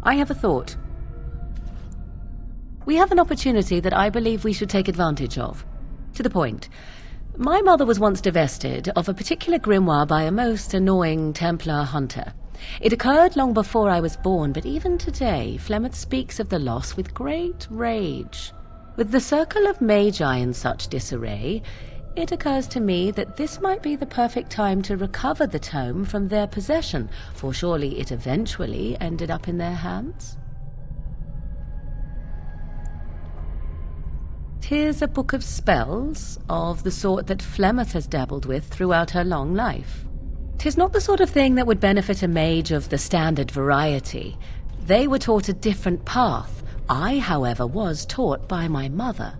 I have a thought. We have an opportunity that I believe we should take advantage of. To the point. My mother was once divested of a particular grimoire by a most annoying Templar hunter. It occurred long before I was born, but even today, Flemeth speaks of the loss with great rage. With the circle of magi in such disarray, it occurs to me that this might be the perfect time to recover the tome from their possession, for surely it eventually ended up in their hands. 'Tis a book of spells, of the sort that Flemeth has dabbled with throughout her long life. 'Tis not the sort of thing that would benefit a mage of the standard variety. They were taught a different path. I, however, was taught by my mother.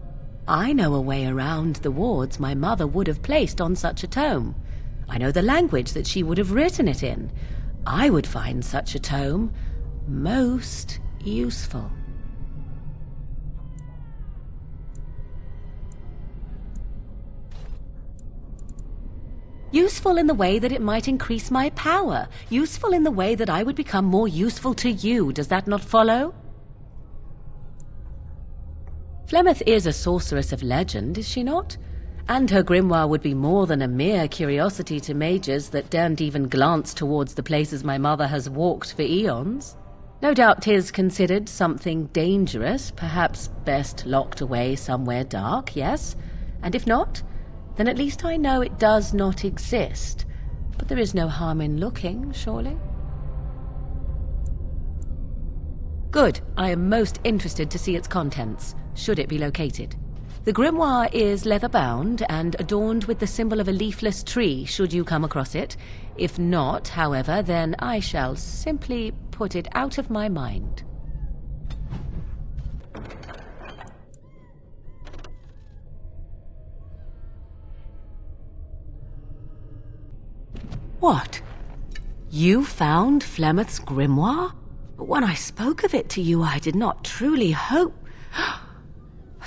I know a way around the wards my mother would have placed on such a tome. I know the language that she would have written it in. I would find such a tome most useful. Useful in the way that it might increase my power. Useful in the way that I would become more useful to you. Does that not follow? Flemeth is a sorceress of legend, is she not? And her grimoire would be more than a mere curiosity to mages that daren't even glance towards the places my mother has walked for eons. No doubt 'tis considered something dangerous, perhaps best locked away somewhere dark, yes? And if not, then at least I know it does not exist. But there is no harm in looking, surely? Good. I am most interested to see its contents, should it be located. The grimoire is leather-bound and adorned with the symbol of a leafless tree, should you come across it. If not, however, then I shall simply put it out of my mind. What? You found Flemeth's grimoire? When I spoke of it to you, I did not truly hope...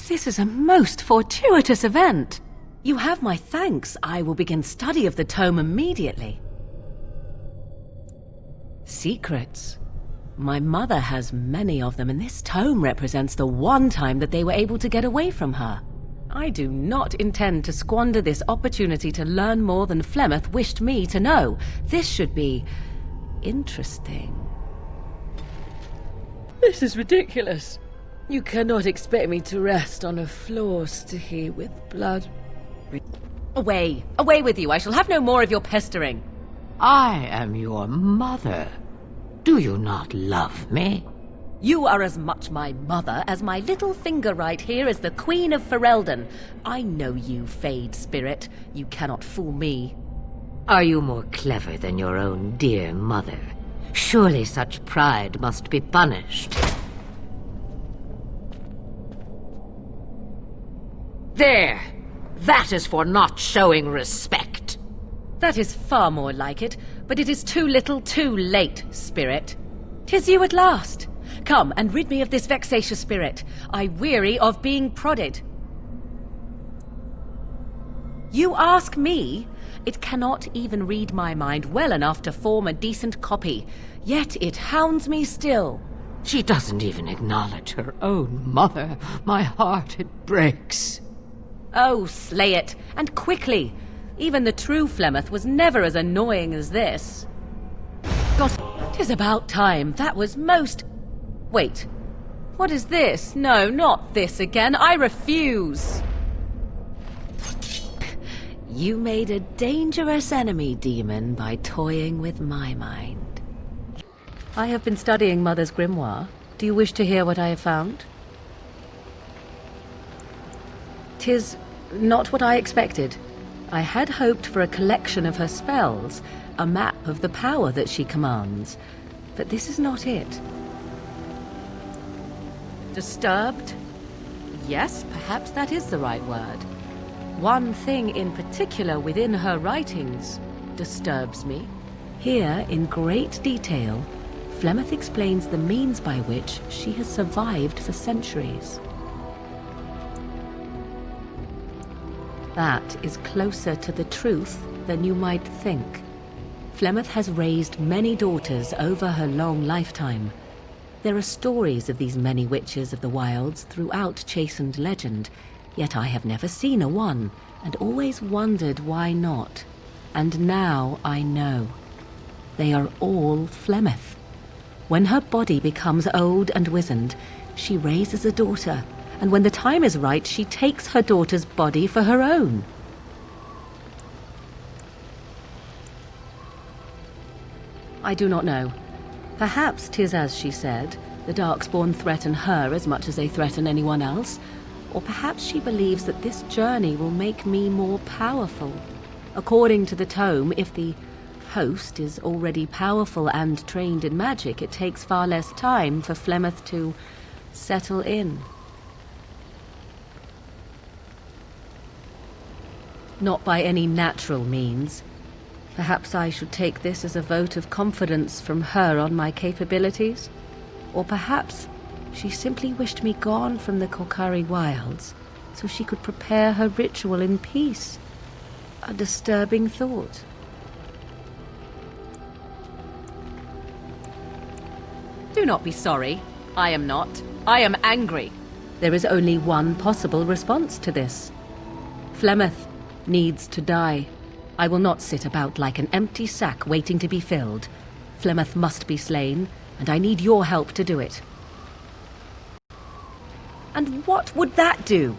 This is a most fortuitous event. You have my thanks. I will begin study of the tome immediately. Secrets. My mother has many of them, and this tome represents the one time that they were able to get away from her. I do not intend to squander this opportunity to learn more than Flemeth wished me to know. This should be interesting. This is ridiculous. You cannot expect me to rest on a floor sticky with blood. Away! Away with you! I shall have no more of your pestering. I am your mother. Do you not love me? You are as much my mother as my little finger right here is the Queen of Ferelden. I know you, Fade Spirit. You cannot fool me. Are you more clever than your own dear mother? Surely such pride must be punished. There! That is for not showing respect. That is far more like it, but it is too little too late, Spirit. 'Tis you at last. Come and rid me of this vexatious spirit. I weary of being prodded. You ask me? It cannot even read my mind well enough to form a decent copy, yet it hounds me still. She doesn't even acknowledge her own mother. My heart, it breaks. Oh, slay it, and quickly. Even the true Flemeth was never as annoying as this. God, 'tis about time. That was most... Wait, what is this? No, not this again. I refuse. You made a dangerous enemy, demon, by toying with my mind. I have been studying Mother's grimoire. Do you wish to hear what I have found? 'Tis not what I expected. I had hoped for a collection of her spells, a map of the power that she commands, but this is not it. Disturbed? Yes, perhaps that is the right word. One thing in particular within her writings disturbs me. Here, in great detail, Flemeth explains the means by which she has survived for centuries. That is closer to the truth than you might think. Flemeth has raised many daughters over her long lifetime. There are stories of these many witches of the wilds throughout chastened legend, yet I have never seen a one, and always wondered why not. And now I know. They are all Flemeth. When her body becomes old and wizened, she raises a daughter, and when the time is right, she takes her daughter's body for her own. I do not know. Perhaps 'tis as she said, the Darkspawn threaten her as much as they threaten anyone else. Or perhaps she believes that this journey will make me more powerful. According to the tome, if the host is already powerful and trained in magic, it takes far less time for Flemeth to settle in. Not by any natural means. Perhaps I should take this as a vote of confidence from her on my capabilities. Or perhaps she simply wished me gone from the Korkari wilds so she could prepare her ritual in peace. A disturbing thought. Do not be sorry. I am not. I am angry. There is only one possible response to this. Flemeth needs to die. I will not sit about like an empty sack waiting to be filled. Flemeth must be slain, and I need your help to do it. And what would that do?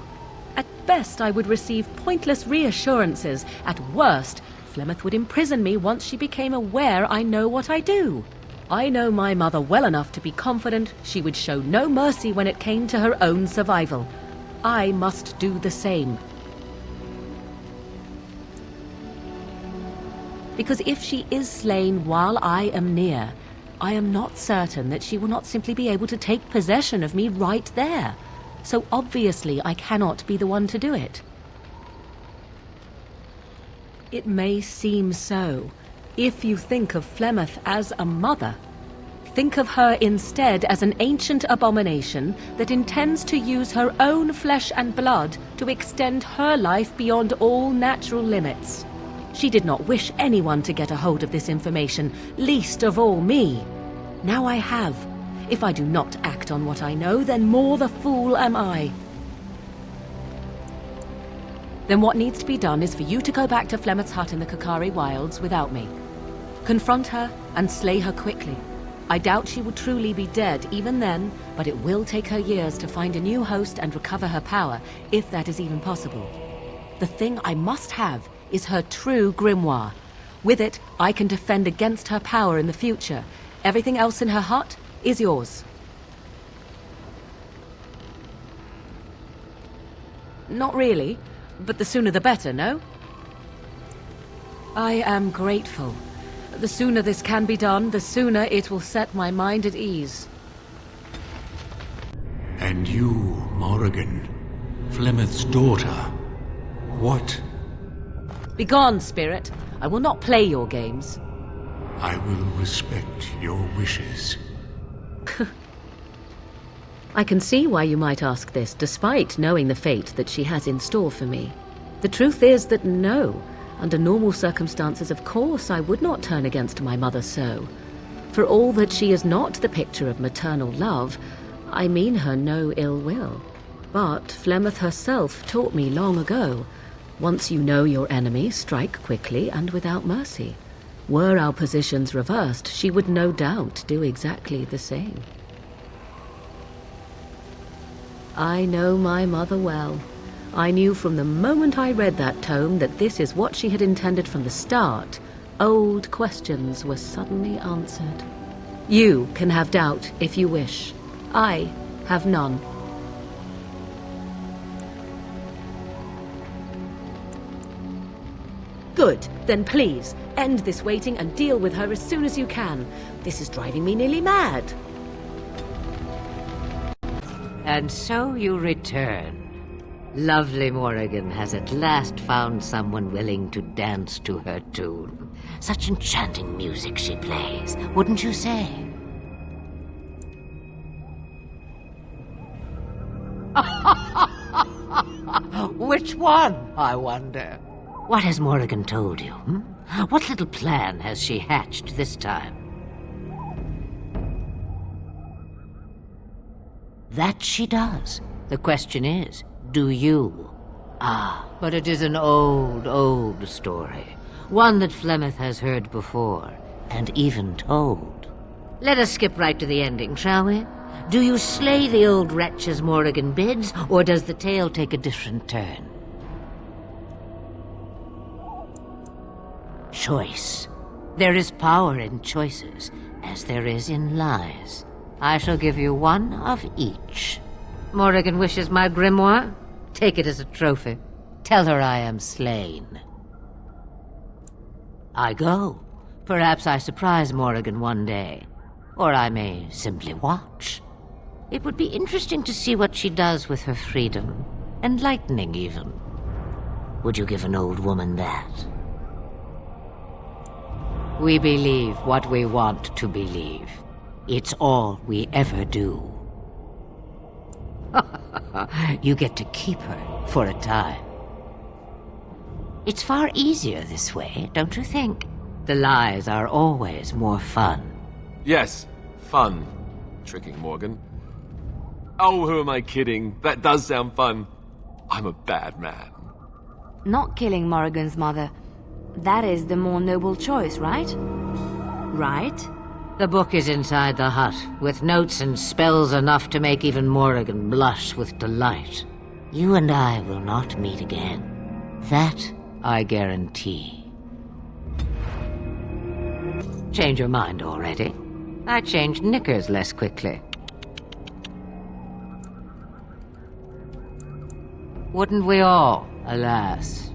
At best, I would receive pointless reassurances. At worst, Flemeth would imprison me once she became aware I know what I do. I know my mother well enough to be confident she would show no mercy when it came to her own survival. I must do the same. Because if she is slain while I am near, I am not certain that she will not simply be able to take possession of me right there. So obviously I cannot be the one to do it. It may seem so. If you think of Flemeth as a mother, think of her instead as an ancient abomination that intends to use her own flesh and blood to extend her life beyond all natural limits. She did not wish anyone to get a hold of this information, least of all me. Now I have. If I do not act on what I know, then more the fool am I. Then what needs to be done is for you to go back to Flemeth's hut in the Korkari wilds without me. Confront her and slay her quickly. I doubt she will truly be dead even then, but it will take her years to find a new host and recover her power, if that is even possible. The thing I must have is her true grimoire. With it, I can defend against her power in the future. Everything else in her hut is yours. Not really, but the sooner the better, no? I am grateful. The sooner this can be done, the sooner it will set my mind at ease. And you, Morrigan, Flemeth's daughter, what? Begone, spirit. I will not play your games. I will respect your wishes. I can see why you might ask this, despite knowing the fate that she has in store for me. The truth is that no, under normal circumstances, of course, I would not turn against my mother so. For all that she is not the picture of maternal love, I mean her no ill will. But Flemeth herself taught me long ago, once you know your enemy, strike quickly and without mercy. Were our positions reversed, she would no doubt do exactly the same. I know my mother well. I knew from the moment I read that tome that this is what she had intended from the start. Old questions were suddenly answered. You can have doubt if you wish. I have none. Good. Then please, end this waiting and deal with her as soon as you can. This is driving me nearly mad. And so you return. Lovely Morrigan has at last found someone willing to dance to her tune. Such enchanting music she plays, wouldn't you say? Which one, I wonder? What has Morrigan told you? What little plan has she hatched this time? That she does. The question is, do you? Ah, but it is an old, old story. One that Flemeth has heard before, and even told. Let us skip right to the ending, shall we? Do you slay the old wretch as Morrigan bids, or does the tale take a different turn? Choice. There is power in choices, as there is in lies. I shall give you one of each. Morrigan wishes my grimoire? Take it as a trophy. Tell her I am slain. I go. Perhaps I surprise Morrigan one day. Or I may simply watch. It would be interesting to see what she does with her freedom. Enlightening, even. Would you give an old woman that? We believe what we want to believe. It's all we ever do. You get to keep her for a time. It's far easier this way, don't you think? The lies are always more fun. Yes, fun. Tricking Morgan. Oh, who am I kidding? That does sound fun. I'm a bad man. Not killing Morrigan's mother. That is the more noble choice, right? Right? The book is inside the hut, with notes and spells enough to make even Morrigan blush with delight. You and I will not meet again. That I guarantee. Change your mind already? I changed knickers less quickly. Wouldn't we all, alas?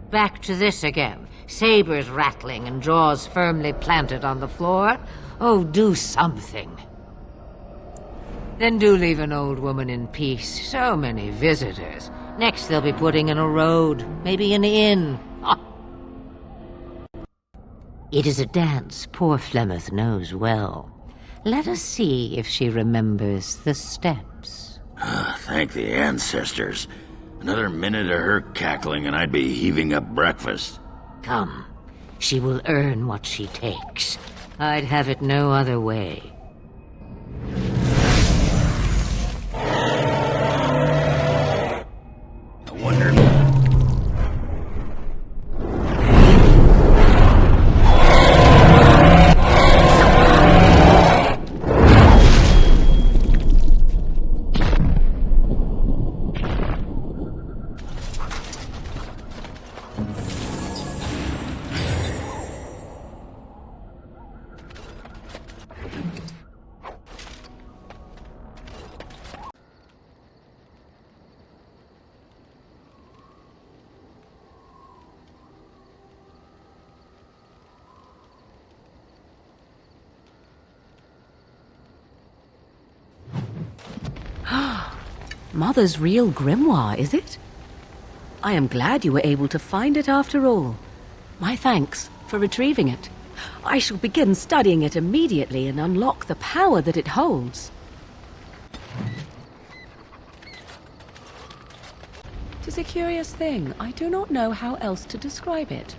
Back to this again. Sabers rattling and jaws firmly planted on the floor. Oh, do something. Then do leave an old woman in peace. So many visitors. Next they'll be putting in a road, maybe an inn. Ah. It is a dance poor Flemeth knows well. Let us see if she remembers the steps. Thank the ancestors. Another minute of her cackling and I'd be heaving up breakfast. Come, she will earn what she takes. I'd have it no other way. I wonder... Mother's real grimoire, is it? I am glad you were able to find it after all. My thanks for retrieving it. I shall begin studying it immediately and unlock the power that it holds. Tis a curious thing. I do not know how else to describe it.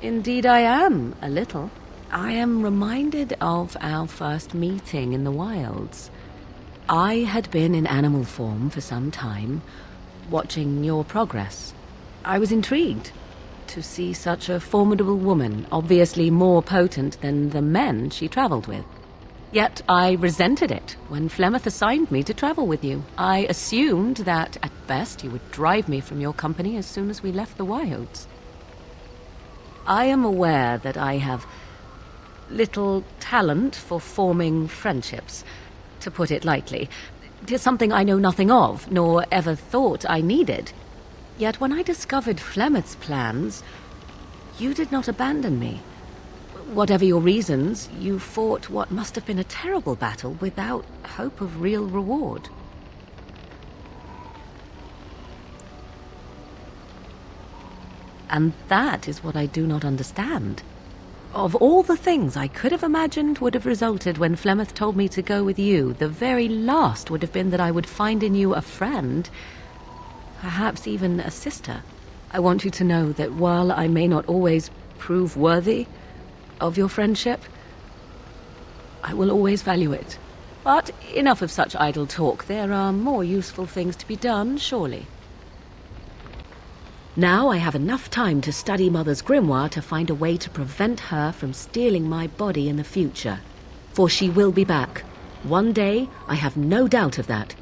Indeed I am, a little. I am reminded of our first meeting in the wilds. I had been in animal form for some time, watching your progress. I was intrigued to see such a formidable woman, obviously more potent than the men she traveled with. Yet I resented it when Flemeth assigned me to travel with you. I assumed that, at best, you would drive me from your company as soon as we left the wilds. I am aware that I have little talent for forming friendships, to put it lightly. 'Tis something I know nothing of, nor ever thought I needed. Yet when I discovered Flemeth's plans, you did not abandon me. Whatever your reasons, you fought what must have been a terrible battle without hope of real reward. And that is what I do not understand. Of all the things I could have imagined would have resulted when Flemeth told me to go with you, the very last would have been that I would find in you a friend, perhaps even a sister. I want you to know that while I may not always prove worthy of your friendship. I will always value it. But enough of such idle talk. There are more useful things to be done, surely. Now I have enough time to study Mother's grimoire to find a way to prevent her from stealing my body in the future. For she will be back. One day, I have no doubt of that.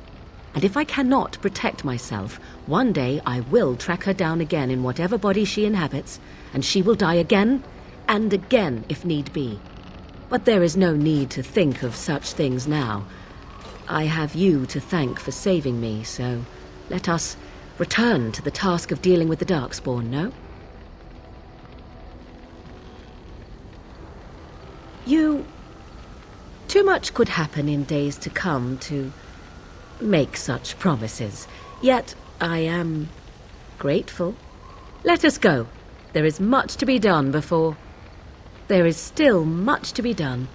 And if I cannot protect myself, one day I will track her down again in whatever body she inhabits, and she will die again and again if need be. But there is no need to think of such things now. I have you to thank for saving me, so let us return to the task of dealing with the Darkspawn, no? Too much could happen in days to come to make such promises. Yet I am grateful. Let us go. There is much to be done before... There is still much to be done